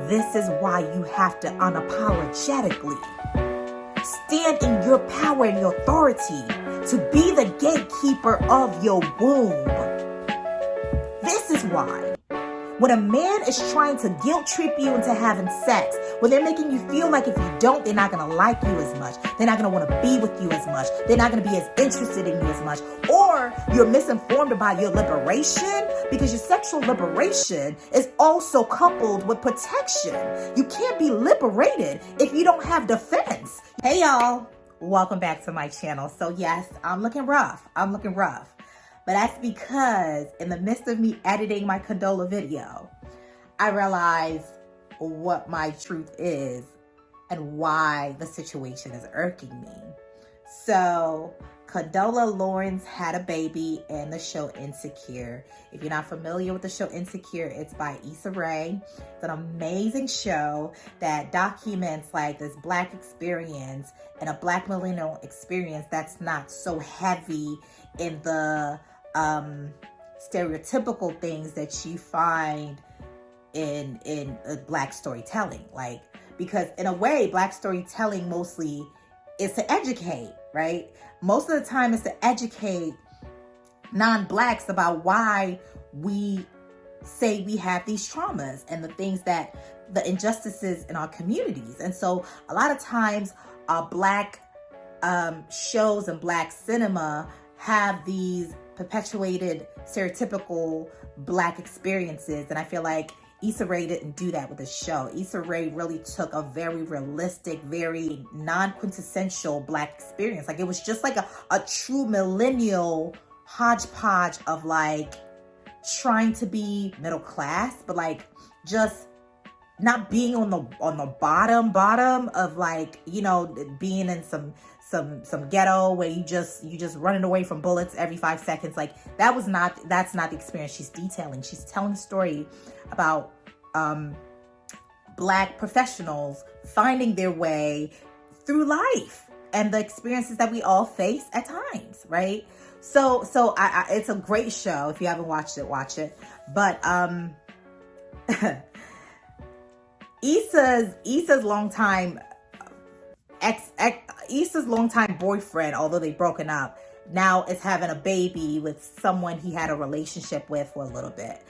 This is why you have to unapologetically stand in your power and your authority to be the gatekeeper of your womb. This is why. When a man is trying to guilt trip you into having sex, when they're making you feel like if you don't, they're not going to like you as much. They're not going to want to be with you as much. They're not going to be as interested in you as much. Or you're misinformed about your liberation, because your sexual liberation is also coupled with protection. You can't be liberated if you don't have defense. Hey y'all, welcome back to my channel. So yes, I'm looking rough. But that's because in the midst of me editing my Condola video, I realized what my truth is and why the situation is irking me. So Condola Lawrence had a baby in the show Insecure. If you're not familiar with the show Insecure, it's by Issa Rae. It's an amazing show that documents like this Black experience and a Black millennial experience that's not so heavy in the stereotypical things that you find in Black storytelling. Like, because in a way, Black storytelling mostly is to educate, right? Most of the time it's to educate non-Blacks about why we say we have these traumas and the things that the injustices in our communities. And so a lot of times Black shows and Black cinema have these perpetuated stereotypical Black experiences. And I feel like Issa Rae didn't do that with the show. Issa Rae really took a very realistic, very non-quintessential Black experience. Like, it was just like a true millennial hodgepodge of like trying to be middle class, but like just not being on the bottom of, like, you know, being in some ghetto where you just running away from bullets every 5 seconds. Like, that's not the experience she's detailing. She's telling a story about Black professionals finding their way through life and the experiences that we all face at times, right? So I it's a great show. If you haven't watched it, watch it. But Issa's longtime boyfriend, although they've broken up, now is having a baby with someone he had a relationship with for a little bit.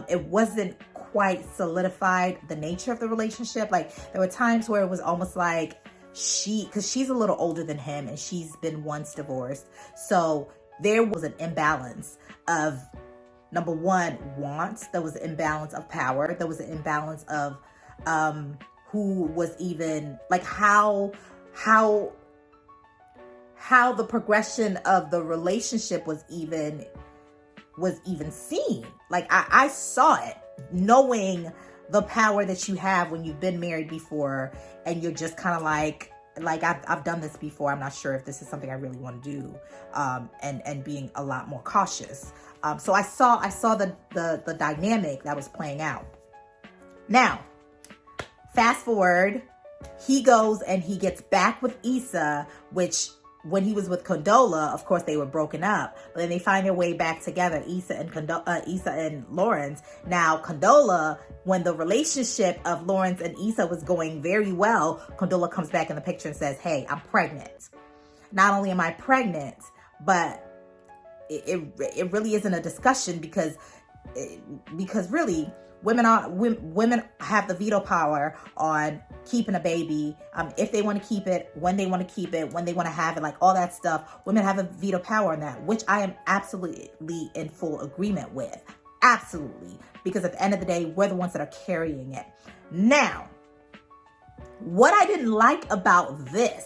It wasn't quite solidified, the nature of the relationship. Like, there were times where it was almost like because she's a little older than him and she's been once divorced. So there was an imbalance of, number one, wants. There was an imbalance of power. There was an imbalance of who was even, like, how the progression of the relationship was even seen. Like, I saw it, knowing the power that you have when you've been married before and you're just kind of like I've done this before. I'm not sure if this is something I really want to do, and being a lot more cautious. So I saw the dynamic that was playing out. Now, fast forward, he goes and he gets back with Issa, which when he was with Condola, of course, they were broken up, but then they find their way back together, Issa and Lawrence. Now, Condola, when the relationship of Lawrence and Issa was going very well, Condola comes back in the picture and says, hey, I'm pregnant. Not only am I pregnant, but it really isn't a discussion because really, women have the veto power on keeping a baby, if they want to keep it, when they want to keep it, when they want to have it, like all that stuff. Women have a veto power on that, which I am absolutely in full agreement with. Absolutely. Because at the end of the day, we're the ones that are carrying it. Now, what I didn't like about this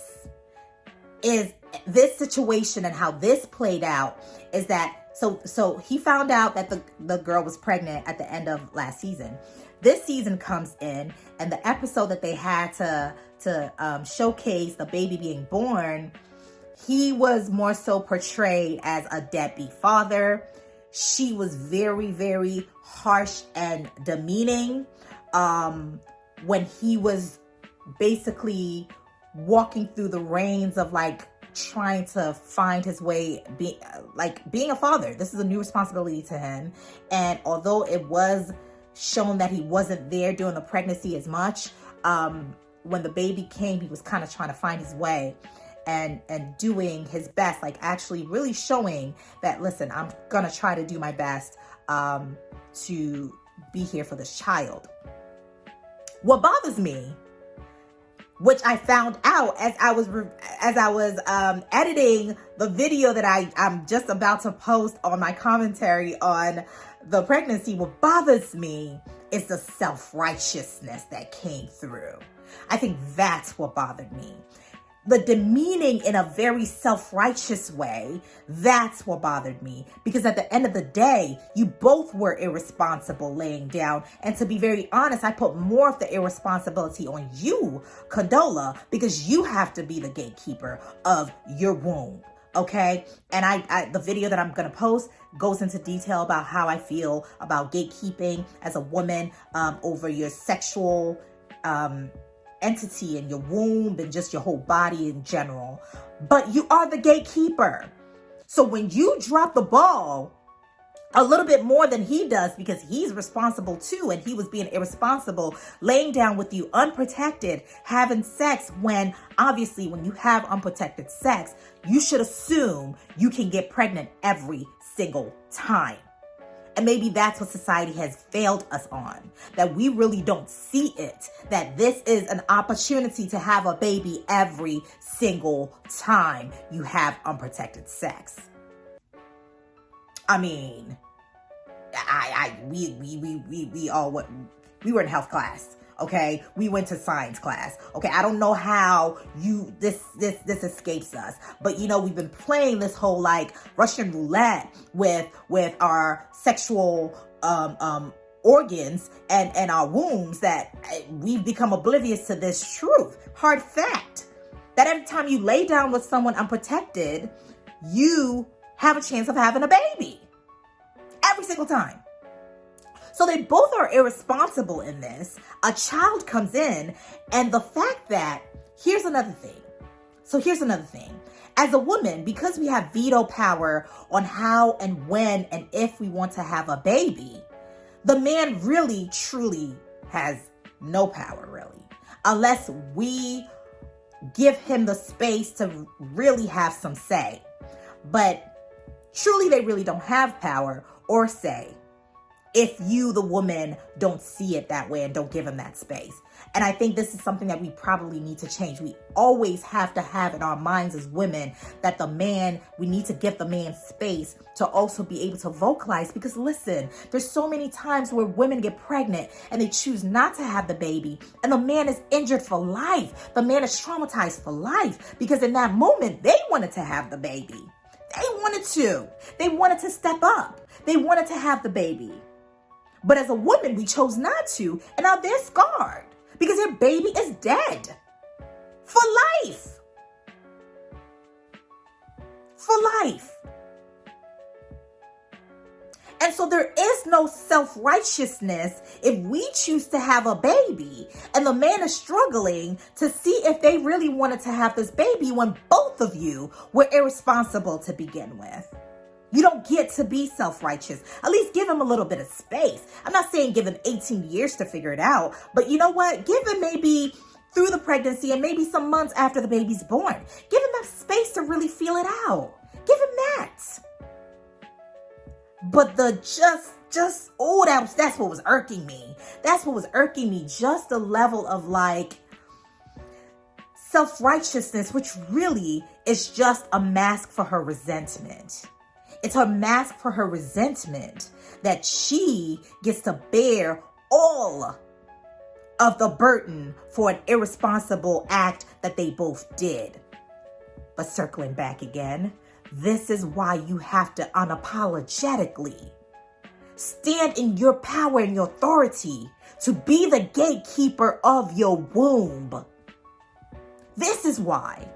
situation and how this played out is that so he found out that the girl was pregnant at the end of last season. This season comes in, and the episode that they had to showcase the baby being born, he was more so portrayed as a deadbeat father. She was very, very harsh and demeaning when he was basically walking through the reins of like trying to find his way, being a father. This is a new responsibility to him. And although it was shown that he wasn't there during the pregnancy as much. When the baby came, he was kind of trying to find his way and doing his best, like actually really showing that, listen, I'm gonna try to do my best to be here for this child. What bothers me, which I found out as I was editing the video that I'm just about to post on my commentary on the pregnancy, what bothers me is the self-righteousness that came through. I think that's what bothered me. The demeaning in a very self-righteous way, that's what bothered me. Because at the end of the day, you both were irresponsible laying down. And to be very honest, I put more of the irresponsibility on you, Condola, because you have to be the gatekeeper of your womb. Okay? And I the video that I'm going to post goes into detail about how I feel about gatekeeping as a woman over your sexual entity and your womb and just your whole body in general. But you are the gatekeeper. So when you drop the ball a little bit more than he does, because he's responsible too, and he was being irresponsible, laying down with you unprotected, having sex, when obviously when you have unprotected sex, you should assume you can get pregnant every single time. And maybe that's what society has failed us on, that we really don't see it, that this is an opportunity to have a baby every single time you have unprotected sex. I mean, we all we were in health class. Okay, we went to science class. Okay, I don't know how this escapes us, but you know, we've been playing this whole like Russian roulette with our sexual organs and our wombs, that we've become oblivious to this truth, hard fact, that every time you lay down with someone unprotected, you have a chance of having a baby every single time. So they both are irresponsible in this. A child comes in, and the fact that, here's another thing. As a woman, because we have veto power on how and when and if we want to have a baby, the man really, truly has no power, really. Unless we give him the space to really have some say. But truly, they really don't have power or say if you, the woman, don't see it that way and don't give him that space. And I think this is something that we probably need to change. We always have to have in our minds as women that we need to give the man space to also be able to vocalize. Because listen, there's so many times where women get pregnant and they choose not to have the baby, and the man is injured for life. The man is traumatized for life, because in that moment, they wanted to have the baby. They wanted to step up. They wanted to have the baby. But as a woman, we chose not to, and now they're scarred because their baby is dead for life. For life. And so there is no self-righteousness if we choose to have a baby and the man is struggling to see if they really wanted to have this baby when both of you were irresponsible to begin with. You don't get to be self-righteous. At least give him a little bit of space. I'm not saying give him 18 years to figure it out, but you know what? Give him maybe through the pregnancy and maybe some months after the baby's born. Give him that space to really feel it out. Give him that. But that's what was irking me. That's what was irking me. Just the level of like self-righteousness, which really is just a mask for her resentment. It's her mask for her resentment that she gets to bear all of the burden for an irresponsible act that they both did. But circling back again, this is why you have to unapologetically stand in your power and your authority to be the gatekeeper of your womb. This is why.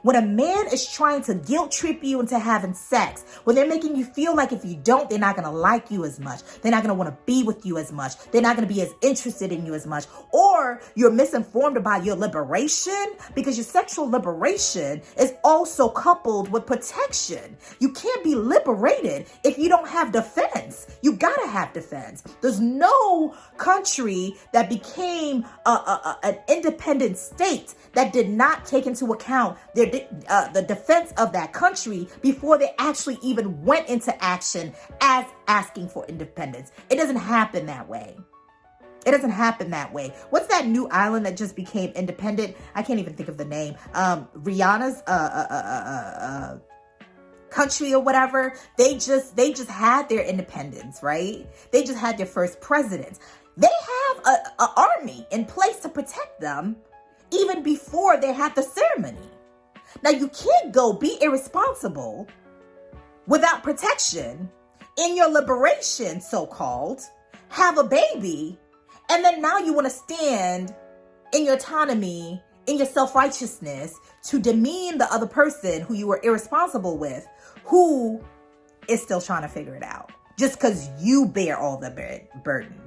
When a man is trying to guilt trip you into having sex, when they're making you feel like if you don't, they're not going to like you as much. They're not going to want to be with you as much. They're not going to be as interested in you as much. Or you're misinformed about your liberation, because your sexual liberation is also coupled with protection. You can't be liberated if you don't have defense. You got to have defense. There's no country that became an independent state that did not take into account the defense of that country before they actually even went into action as asking for independence. It doesn't happen that way. It doesn't happen that way. What's that new island that just became independent? I can't even think of the name. Rihanna's country or whatever. They just had their independence, right? They just had their first president. They have an army in place to protect them even before they had the ceremony. Now, you can't go be irresponsible without protection in your liberation, so-called, have a baby, and then now you want to stand in your autonomy, in your self-righteousness, to demean the other person who you were irresponsible with, who is still trying to figure it out, just because you bear all the burden.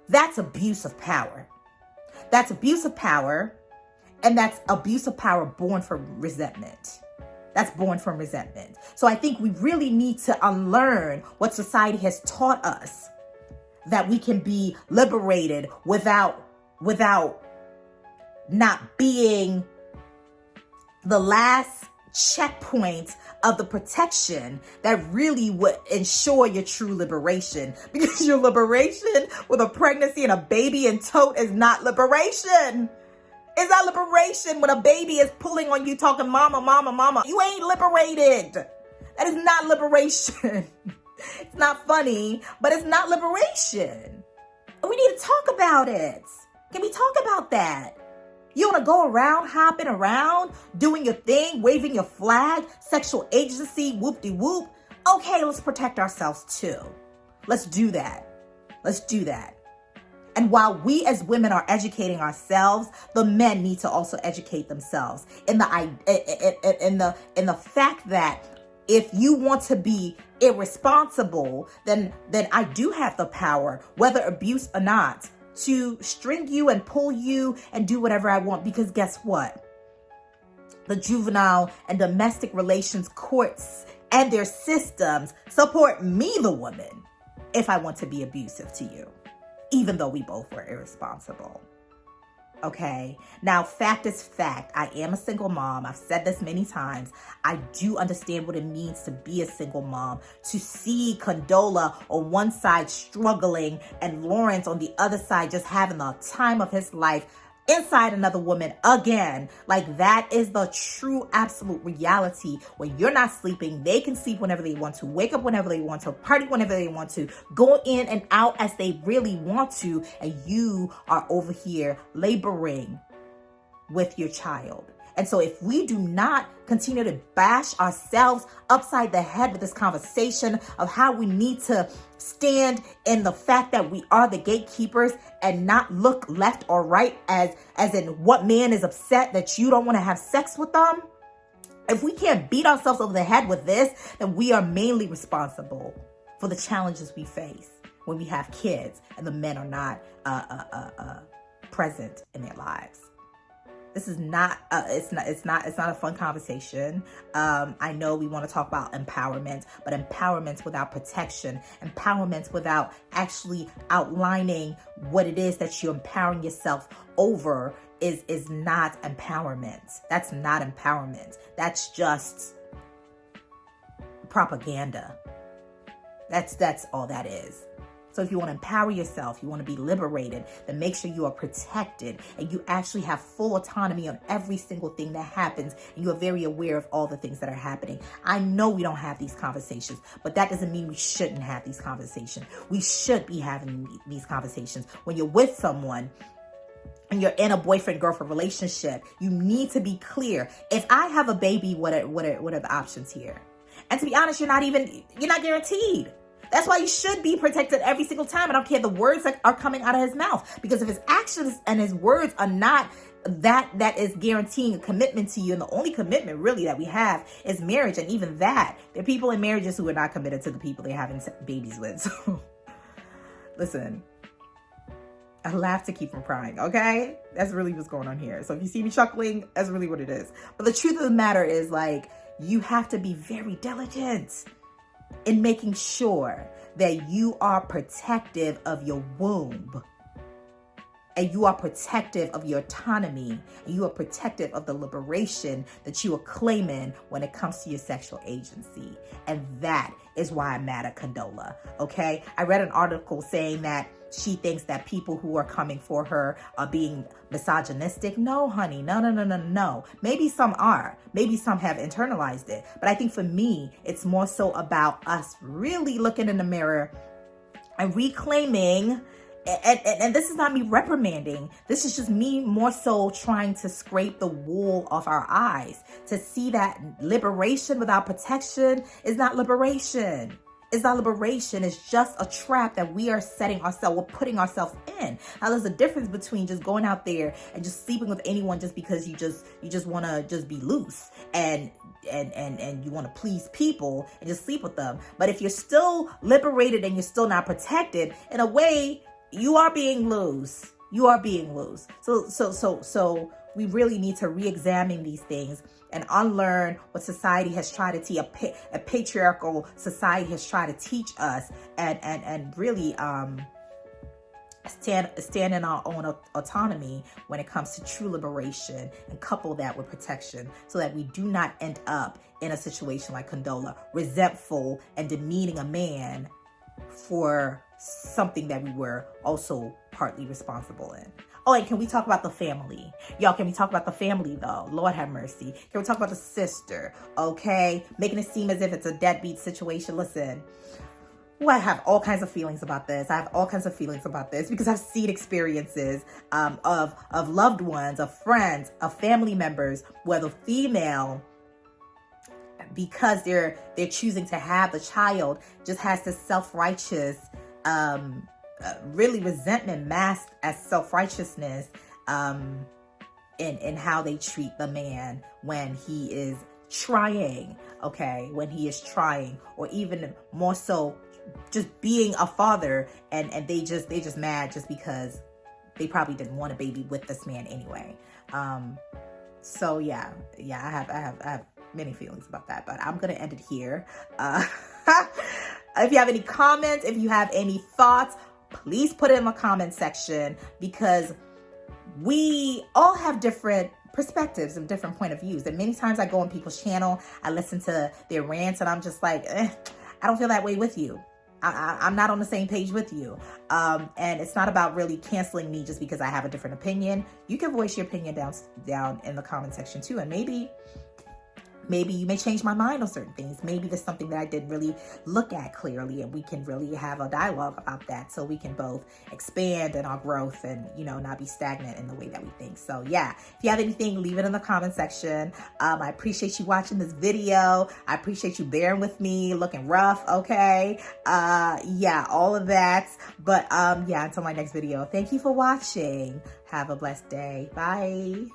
That's abuse of power. That's abuse of power, and that's abuse of power born from resentment. That's born from resentment. So I think we really need to unlearn what society has taught us, that we can be liberated without not being the last checkpoint of the protection that really would ensure your true liberation. Because your liberation with a pregnancy and a baby in tote is not liberation. It's not liberation when a baby is pulling on you talking, mama, mama, mama. You ain't liberated. That is not liberation. It's not funny, but it's not liberation. We need to talk about it. Can we talk about that? You want to go around, hopping around, doing your thing, waving your flag, sexual agency, whoop-de-whoop. Okay, let's protect ourselves too. Let's do that. Let's do that. And while we as women are educating ourselves, the men need to also educate themselves in the fact that if you want to be irresponsible, then I do have the power, whether abuse or not, to string you and pull you and do whatever I want. Because guess what? The juvenile and domestic relations courts and their systems support me, the woman, if I want to be abusive to you, even though we both were irresponsible. Okay. Now, fact is fact. I am a single mom. I've said this many times. I do understand what it means to be a single mom, to see Condola on one side struggling and Lawrence on the other side just having the time of his life inside another woman again. Like, that is the true absolute reality. When you're not sleeping, they can sleep whenever they want to, wake up whenever they want to, party whenever they want to, go in and out as they really want to, and you are over here laboring with your child. And so if we do not continue to bash ourselves upside the head with this conversation of how we need to stand in the fact that we are the gatekeepers and not look left or right as in what man is upset that you don't want to have sex with them, if we can't beat ourselves over the head with this, then we are mainly responsible for the challenges we face when we have kids and the men are not present in their lives. This is not, it's not a fun conversation. I know we want to talk about empowerment, but empowerment without protection, empowerment without actually outlining what it is that you're empowering yourself over is not empowerment. That's not empowerment. That's just propaganda. That's all that is. So if you want to empower yourself, you want to be liberated, then make sure you are protected and you actually have full autonomy on every single thing that happens. And you are very aware of all the things that are happening. I know we don't have these conversations, but that doesn't mean we shouldn't have these conversations. We should be having these conversations. When you're with someone and you're in a boyfriend-girlfriend relationship, you need to be clear. If I have a baby, what are the options here? And to be honest, you're not guaranteed. That's why you should be protected every single time. I don't care the words that are coming out of his mouth. Because if his actions and his words are not that is guaranteeing a commitment to you. And the only commitment really that we have is marriage. And even that, there are people in marriages who are not committed to the people they're having babies with. So listen, I laugh to keep from crying, okay? That's really what's going on here. So if you see me chuckling, that's really what it is. But the truth of the matter is, like, you have to be very diligent in making sure that you are protective of your womb, and you are protective of your autonomy, and you are protective of the liberation that you are claiming when it comes to your sexual agency. And that is why I'm mad at Condola, okay? I read an article saying that she thinks that people who are coming for her are being misogynistic. No, honey, no. Maybe some are. Maybe some have internalized it. But I think for me, it's more so about us really looking in the mirror and reclaiming. And this is not me reprimanding. This is just me more so trying to scrape the wool off our eyes to see that liberation without protection is not liberation. It's not liberation. It's just a trap that we are setting ourselves, we're putting ourselves in. Now, there's a difference between just going out there and just sleeping with anyone just because you just want to just be loose and you want to please people and just sleep with them. But if you're still liberated and you're still not protected, in a way, you are being loose. You are being loose. So we really need to re-examine these things and unlearn what society has tried to teach, a patriarchal society has tried to teach us, and really stand in our own autonomy when it comes to true liberation, and couple that with protection so that we do not end up in a situation like Condola, resentful and demeaning a man for something that we were also partly responsible in. Oh, and can we talk about the family? Y'all, can we talk about the family though? Lord have mercy. Can we talk about the sister? Okay? Making it seem as if it's a deadbeat situation. Listen, I have all kinds of feelings about this. Because I've seen experiences of loved ones, of friends, of family members where the female, because they're choosing to have the child, just has this self-righteous really resentment masked as self-righteousness in how they treat the man when he is trying, okay? When he is trying, or even more so just being a father, and they just mad just because they probably didn't want a baby with this man anyway. So yeah, I have many feelings about that, but I'm gonna end it here. If you have any comments, if you have any thoughts, please put it in the comment section, because we all have different perspectives and different point of views. And many times I go on people's channel, I listen to their rants, and I'm just like, I don't feel that way with you. I'm not on the same page with you. And it's not about really canceling me just because I have a different opinion. You can voice your opinion down in the comment section too. And maybe you may change my mind on certain things. Maybe there's something that I didn't really look at clearly, and we can really have a dialogue about that, so we can both expand in our growth and, not be stagnant in the way that we think. So yeah, if you have anything, leave it in the comment section. I appreciate you watching this video. I appreciate you bearing with me, looking rough, okay? Yeah, all of that. But yeah, until my next video, thank you for watching. Have a blessed day. Bye.